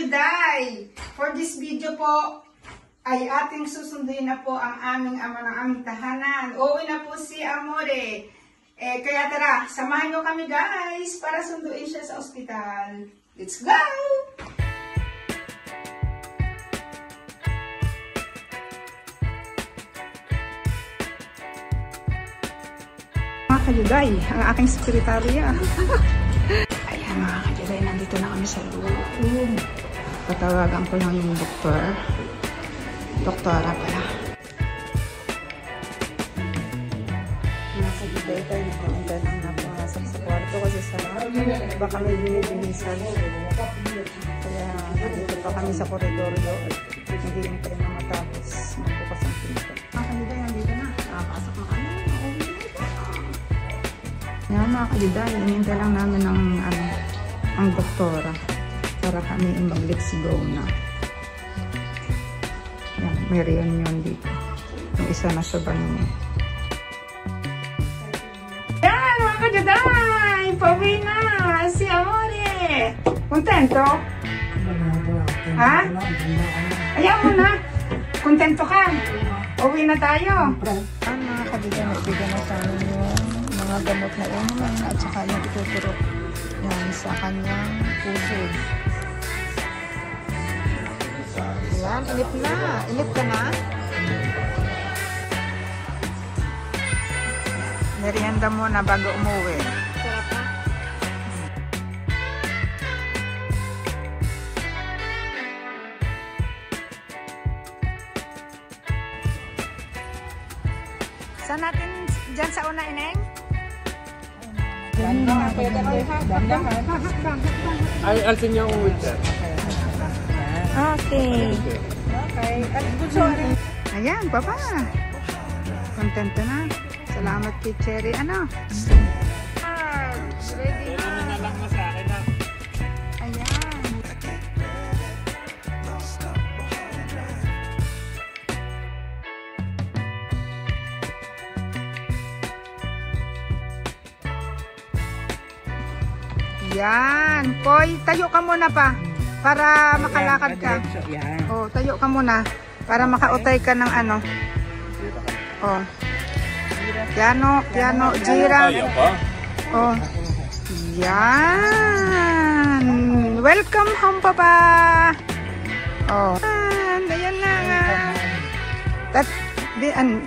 Kayuday! For this video po, ay ating susunduin na po ang aming ama ng aming tahanan. Uuwi na po si Amore. Kaya tara, samahan nyo kami guys para sunduin siya sa ospital. Let's go! Mga Kayuday, ang aking sekretarya. Ayan mga Kayuday, nandito na kami sa loob. Patawagan ko lang yung doktor. Doktora pala. Mga Kayuday, tayo nagpunta lang napasok sa kwarto kasi sa baka may binibinisan. Kaya nandito pa kami sa koridor doon. Hindi yung tayo na matapos. Magbukas ang pinto. Mga Kayuday, nandito na. Nakapasok na kami. Yan mga Kayuday, inintay lang namin ang doktora para kami mag-let's go na. Yan, may reunion dito. Yung isa na sa banyo. Yan mga Kayuday! Pauwi na! Si Amore! Kontento? Ha? Ayaw mo na! Kontento ka? Pauwi na tayo! Yan mga Kayuday, naibigyan na sa amin yung mga gamot na uman at saka yung ituturok yan sa kanyang puso. Yan, inip na. Inip ka na. Merienda muna bago umuwi. Sarap na. Saan natin dyan sa una, Ineng? Alsin niyo ang uwi dyan. Okay. Ayan, baba. Kontento na. Salamat kay Cherry. Ano? Ready na. Na lang mo sa akin ha. Ayan. Yan. Koy, tayo ka muna pa. Para makalakad ka. Oh, tayo ka muna. Para makautay ka ng ano. Oh. Piano, jira. Oh. Yan. Welcome home, Papa. Oh. Ayan na nga.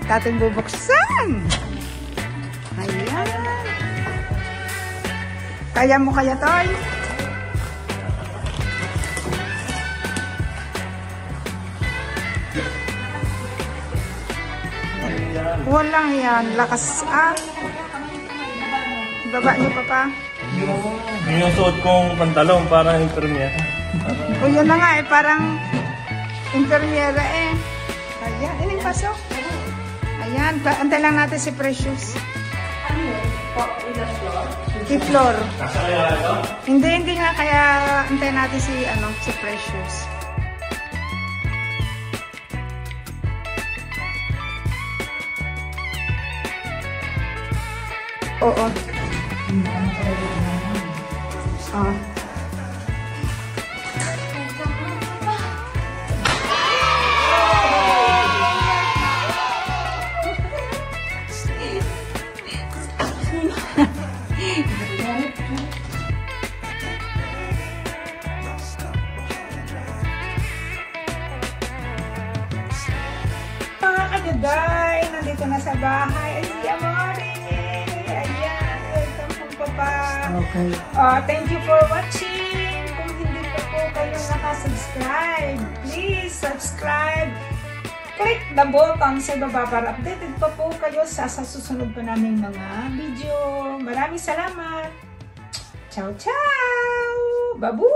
Tating bubuksan. Ayan. Kaya mo kaya, Toy? Walang yan. Lakas Baba niyo, Papa. Yung suot kong pantalong parang intermiyera. O yun na nga parang intermiyera Ayan, ining pasok. Ayan, antay lang natin si Precious. Si Flor. Hindi nga, kaya antay natin si Precious. Oo. Mga Kayuday, nandito na sa bahay. Ay, si Amore. Ayan, welcome po, Papa. Okay. Thank you for watching. Kung hindi pa po kayo nakasubscribe, please subscribe. Click the button sa baba para updated pa po kayo sa susunod pa naming mga video. Maraming salamat. Ciao, ciao! Babu!